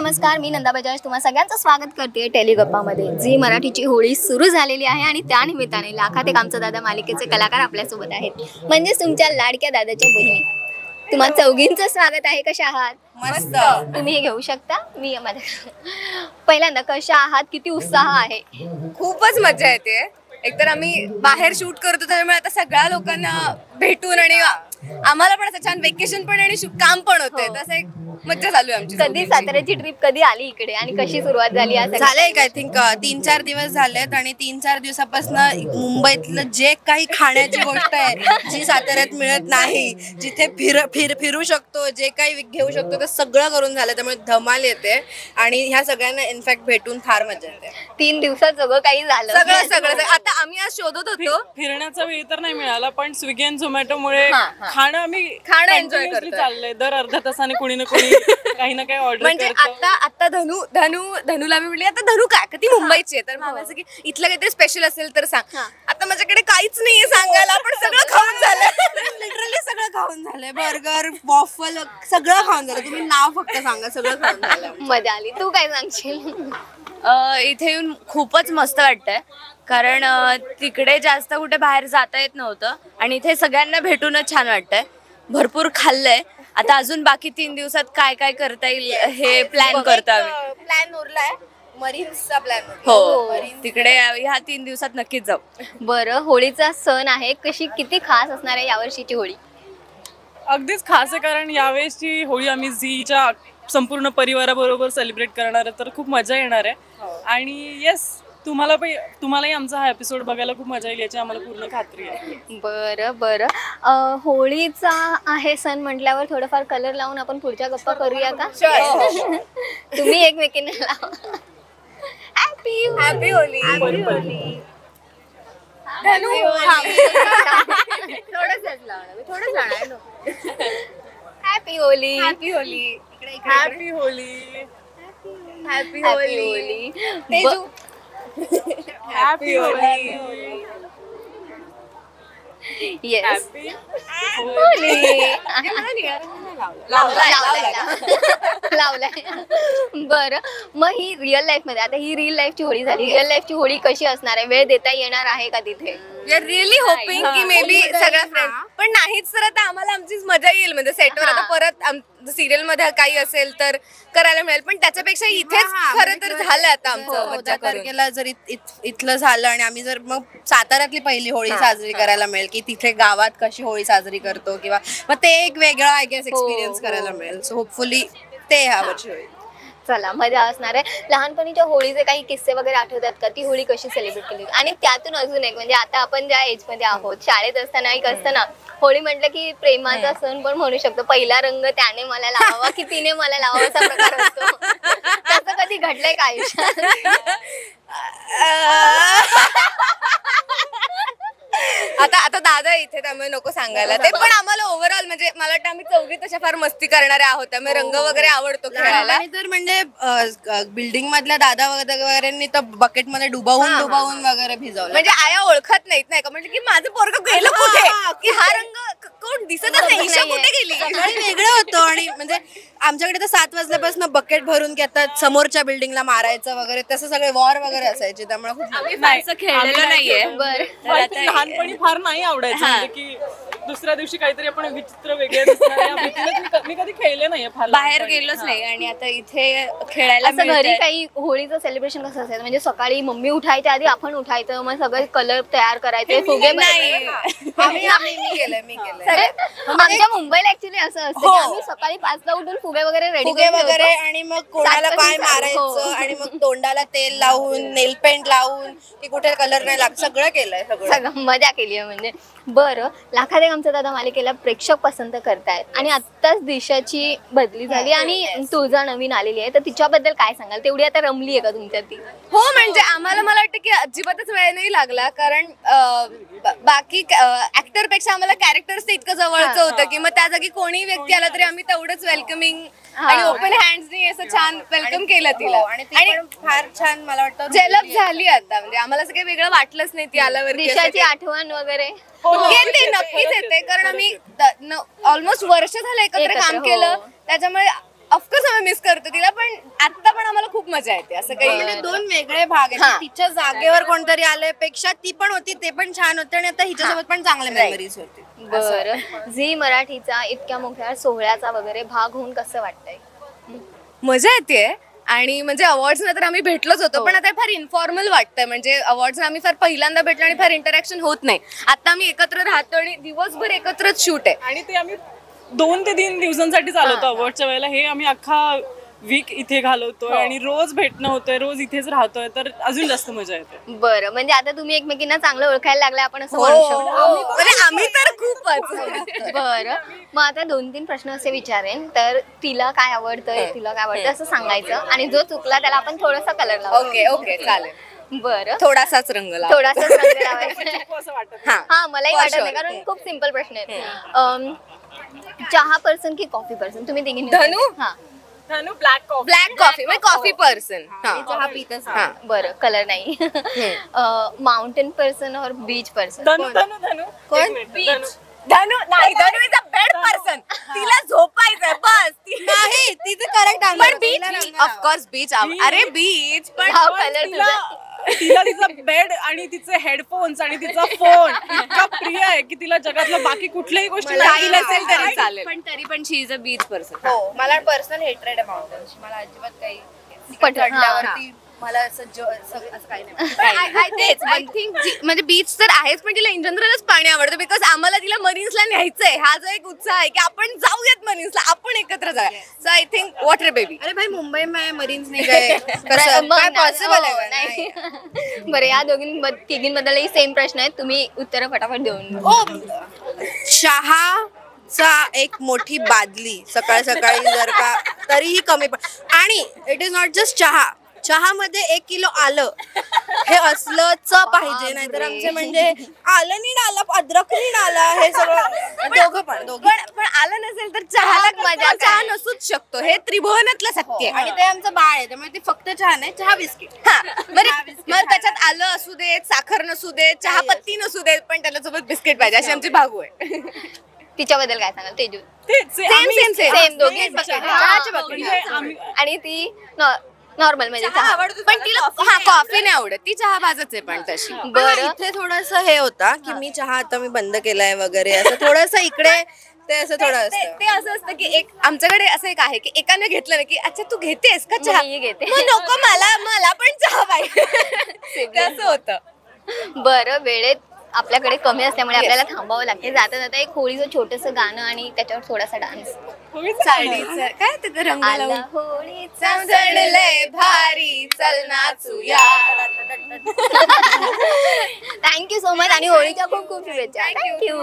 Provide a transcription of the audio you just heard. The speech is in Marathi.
नमस्कार, मी नंदा बजाज तुम्हा सगळ्यांचं स्वागत करते टेलिगप्पामध्ये। झी मराठीची होळी सुरू झालेली आहे आणि त्या निमित्ताने लाखात एक आमचा दादा मालिकेचे कलाकार आपल्यासोबत आहेत, म्हणजे तुमच्या लाडक्या दादाच्या बहिणी। तुम्हा चौघींचं स्वागत आहे। कशा आहात? मस्त। तुम्ही हे घेऊ शकता। मी पहिल्यांदा कशा आहात? किती उत्साह आहे? खूपच मजा येते। एकतर आम्ही बाहेर शूट करतो त्यामुळे आता सगळ्या लोकांना भेटून आणि आम्हाला पण असं छान वेकेशन पण आणि काम पण होते, तसं एक मज्जा चालू आहे आमची। कधी साताऱ्याची ट्रिप कधी आली इकडे आणि कशी सुरुवात झाली? झाले आय थिंक 3-4 दिवस झालेत आणि 3-4 दिवसापासून मुंबईतलं जे काही खाण्याची गोष्ट आहे जी साताऱ्यात मिळत नाही, जिथे फिरू शकतो, जे काही घेऊ शकतो ते सगळं करून झालं, त्यामुळे धमाल येते आणि ह्या सगळ्यांना इनफॅक्ट भेटून फार मजा येते। 3 दिवसात सगळं काही झालं, सगळं आता आम्ही आज शोधत होतो। फिरण्याचा वेळ तर नाही मिळाला, पण स्विगी आणि झोमॅटोमुळे खाणं एन्जॉय करतो। चाललंय दर अर्ध्या तासाने कोणी ना कोणी काही ना काही ऑर्डर म्हणजे आता धनूला मी म्हटली आता धनू काय का ती मुंबईची आहे, तर म्हणायचं की इथलं काहीतरी स्पेशल असेल तर सांग। आता माझ्याकडे काहीच नाहीये सांगायला, पण सगळं खाऊन झालं, लिटरली सगळं खाऊन झालंय। बर्गर, वॉफल सगळं खाऊन झालं, तुम्ही नाव फक्त सांगा, सगळं खाऊन झालं। मजा आली। तू काय सांगशील? इथे येऊन खूपच मस्त वाटतंय, कारण तिकडे जास्त कुठे बाहेर जाता येत नव्हतं आणि इथे सगळ्यांना भेटूनच छान वाटतंय। भरपूर खाल्लंय, आता अजून बाकी 3 दिवसात काय काय करता येईल हे प्लॅन करतो आम्ही। प्लॅन उरलाय मरीन्सचा प्लॅन। हो, तिकडे ह्या 3 दिवसात नक्कीच जाऊ। बरं, होळीचा सण आहे, किती खास असणार आहे यावर्षीची होळी? अगदीच खास आहे, कारण यावेळेसची होळी आम्ही झीच्या संपूर्ण परिवाराबरोबर सेलिब्रेट करणार आहे, तर खूप मजा येणार आहे। आणि येस, तुम्हालाही आमचा हा एपिसोड बघायला खूप मजा येईल याची आम्हाला पूर्ण खात्री आहे। बरं, होळीचा आहे सण म्हटल्यावर थोडंफार कलर लावून आपण पुढच्या गप्पा करूया का? तुम्ही एकमेकींना लावा। Happy Holi. Dhanu happy Holi. Happy Holi. Happy Holi. Teju happy Holi. Yes, लावलाय। बरं, मग ही रिअल लाईफ मध्ये, आता ही रिअल लाईफची होळी झाली, रिअल लाईफची होळी कशी असणार आहे? वेळ देता येणार आहे का तिथे? वी आर रिअली होपिंग की मे बी सगळ्या फ्रेंड, पण नाहीच तर आता आम्हाला आमचीच मजा येईल, म्हणजे सेटवर आता परत सिरियल मध्ये काही असेल तर करायला मिळेल, पण त्याच्यापेक्षा इथेच खरं तर झालं आता आमचं। 14 तारखेला जर इथलं झालं आणि आम्ही जर मग साताऱ्यातली पहिली होळी साजरी करायला मिळेल की तिथे गावात कशी होळी साजरी करतो, किंवा मग ते एक वेगळा आय गेस एक्सपिरियन्स करायला मिळेल। सो होपफुली ते ह्या वर्षी होईल। चला, मजा असणार आहे। लहानपणीच्या होळीचे काही किस्से वगैरे आठवतात का? ती होळी कशी सेलिब्रेट केली? आणि त्यातून अजून एक, म्हणजे आता आपण ज्या एज मध्ये आहोत, शाळेत असताना एक असतं ना, होळी म्हटलं की प्रेमाचा सण पण म्हणू शकतो। पहिला रंग त्याने मला लावावा की तिने मला लावावा असा प्रकार असतो, तसं कधी घडलंय का आयुष्यात? आता दादा इथे त्यामुळे नको सांगायला ते, पण आम्हाला ओव्हरऑल म्हणजे मला वाटतं आम्ही चौघी तशा फार मस्ती करणाऱ्या आहोत, त्यामुळे रंग वगैरे आवडतो खेळायला। तर म्हणजे बिल्डिंग मधल्या दादा वगैरेंनी तर बकेट मध्ये डुबावून वगैरे भिजवलं, म्हणजे आया ओळखत नाहीत नाही का, म्हणजे की माझं पोरगं गेलं कुठे, की हा रंग कोण दिसतच नाही, ईशा कुठे गेली, वेगळं होतं। आणि म्हणजे आमच्याकडे तर 7 वाजल्यापासून बकेट भरून की आता समोरच्या बिल्डिंगला मारायचं वगैरे, तसं सगळे वॉर वगैरे असायचे, त्यामुळे खूप खेळलेलं नाहीये। लहानपणी फार नाही आवडायचं, म्हणजे की दुसऱ्या दिवशी काहीतरी आपण विचित्र वेगळे दिसणार, मी कधी खेळले नाहीये, फार बाहेर गेलोच नाही आणि आता इथे खेळायला असं घरी काही होळीचं सेलिब्रेशन कसं असायचं? म्हणजे सकाळी मम्मी उठायच्या आधी आपण उठायचं, मग सगळे कलर तयार करायचे, फुगे मी केलंय। आमच्या मुंबईला ऍक्च्युली असं असतं की आम्ही सकाळी 5ला उठून फुगे वगैरे रेडी वगैरे, आणि मग कोणाला काय मारायचं आणि मग तोंडाला तेल लावून, नेल पेंट लावून की कुठे कलर नाही लागत, सगळं केलंय, सगळं मजा केली आहे म्हणजे। बरं, लाखात एक आमचा दादा मालिकेला प्रेक्षक पसंत करतायत आणि आत्ताच दिशाची बदली झाली आणि तुळजा नवीन आलेली आहे, तर तिच्याबद्दल काय सांगाल? तेवढी आता रमली आहे का तुमच्या ती? हो, म्हणजे आम्हाला मला वाटतं की अजिबातच वेळ नाही लागला, कारण बाकी ऍक्टर पेक्षा आम्हाला कॅरेक्टर्स इतकं जवळचं होतं की मग त्या जागी कोणी व्यक्ती आला तरी आम्ही तेवढंच वेलकमिंग आणि ओपन हँड्सनी असं छान वेलकम केलं तिला, आणि फार छान मला वाटतं जेलप झाली आता, म्हणजे आम्हाला असं काही वेगळं वाटलंच नाही ती आल्यावर। दिशाची आठवण वगैरे येते, नक्कीच येते, कारण आम्ही ऑलमोस्ट वर्ष झालं एकत्र काम केलं, त्याच्यामुळे ऑफकोर्स आम्ही मिस करतो तिला, पण आता खूप मजा येते असं काही म्हणजे दोन वेगळे भाग हा. आहेत तिच्या जागेवर कोणतरी आलंय पेक्षा ती पण होती ते पण छान होते आणि आता हिच्यासोबत पण चांगले मेमरीज होते. बरं झी मराठीचा इतक्या मोठ्या सोहळ्याचा वगैरे भाग होऊन कसं वाटतंय? मजा येते आणि म्हणजे अवॉर्ड्स तर आम्ही भेटलोच होतो पण आता फार इन्फॉर्मल वाटतंय म्हणजे अवॉर्ड्स आम्ही फार पहिल्यांदा भेटलो आणि फार इंटरॅक्शन होत नाही. आता आम्ही एकत्र राहतो आणि दिवसभर एकत्रच शूट आहे. आणि ते आम्ही 2 ते 3 दिवसांसाठी चालवतो अवॉर्डच्या वेळेला. हे आम्ही अख्खा वीक इथे घालवतोय आणि रोज भेटणं होतंय, रोज इथेच राहतोय, तर अजून जास्त मजा येते. बरं म्हणजे आता तुम्ही एकमेकींना चांगलं ओळखायला लागलाय आपण असं म्हणू शकतो. म्हणजे आम्ही तर खूपच. बरं मग आता 2-3 प्रश्न असे विचारेन तर तिला काय आवडतंय तिला काय आवडतं असं सांगायचं आणि जो चुकला त्याला आपण थोडासा कलर लावू. ओके चालेल. बरं थोडासाच रंग लावा. थोडासा रंग लावायचा. असं वाटत हा मलाही For वाटत नाही sure. कारण खूप सिम्पल प्रश्न आहेत. चहा पर्सन की कॉफी पर्सन तुम्ही तिघी धनु? हा धनु ब्लॅक कॉफी. ब्लॅक कॉफी म्हणजे कॉफी पर्सन. चहा पितच नाही. बरं कलर नाही. माउंटेन पर्सन और बीच पर्सन? धनु धनु धनु कोण? बीच. धनु नाही, धनु इज अ बेड पर्सन. तिला झोपायचंय बस. नाही तिचं करेक्ट पण बीच ऑफकोर्स बीच. अरे बीच पण हा कलर तुझा तिला तिचा बेड आणि तिचे हेडफोन्स आणि तिचा फोन इतका प्रिय आहे की तिला जगातल्या बाकी कुठल्याही गोष्टी काही नसेल तरी चालेल. पण तरी पण शी इज अ बीच पर्सन. हो मला पर्सनल हेट्रेड आहे माउंटन्स. मला अजिबात काही पण चढल्यावरती मला असं असं काही नाही. तेच आय थिंक म्हणजे बीच तर आहेच पण तिला इन जनरलच पाणी आवडतं बिकॉज आम्हाला तिला मरीन्सला न्यायचंय. हा जो एक उत्साह आहे की आपण जाऊयात मरीन्सला, आपण एकत्र जाऊया. So I think water baby. अरे भाई मुंबई में मरीन्स नाही गए बरं, मग काय पॉसिबल हो, आहे नाही. बरं या तिघींबद्दलही सेम प्रश्न आहेत तुम्ही उत्तर फटाफट देऊन ओ चहाचा एक मोठी बादली सकाळ सकाळी जर का तरीही कमी पण आणि इट इज नॉट जस्ट चहामध्ये 1 किलो आलं हे असलंच पाहिजे. नाहीतर आमचे म्हणजे आलं नी डाला अद्रक नी डाला हे सगळं दोघं पण आलं नसेल तर चहाला मजा चहा नसूच शकतो. हे त्रिभुवनातलं सत्य आहे. आणि ते आमचं बाळ आहे त्यामुळे ते फक्त चहा नाही चहा बिस्किट. हा मग त्याच्यात आलं असू देत, साखर नसू देत, चहा पत्ती नसू देत, पण त्याच्यासोबत बिस्किट पाहिजे. अशी आमची भागू आहे. तिच्याबद्दल काय सांगाल तेजू? सेम दोघी चहाच्या बाबतीत. म्हणजे आम्ही आणि ती नॉर्मल म्हणजे चहा आवडतो पण तिला हा कॉफी नाही आवडत. ती चहा भाजच आहे पण तशी. बरं इथे थोडस हे होता की मी चहा आता मी बंद केलाय वगैरे असं थोडस इकडे ते असं थोडं असतं. ते असं असतं की एक आमच्याकडे असं एक आहे की एकाने घेतलं ना की अच्छा तू घेतेस का चहा? मी घेते. मग नको मला पण चहा पाहिजे. ते असं होतं. बरं वेळेत आपल्याकडे कमी असल्यामुळे आपल्याला थांबावं लागते. जाता जाता एक होळीचं छोटंसं गाणं आणि त्याच्यावर थोडासा डान्स. साडीचं काय ते रंग आला लावून होळीचा समजलंय भारी चल नाचूया. थँक्यू सो मच आणि होळीच्या खूप खूप शुभेच्छा. थँक्यू.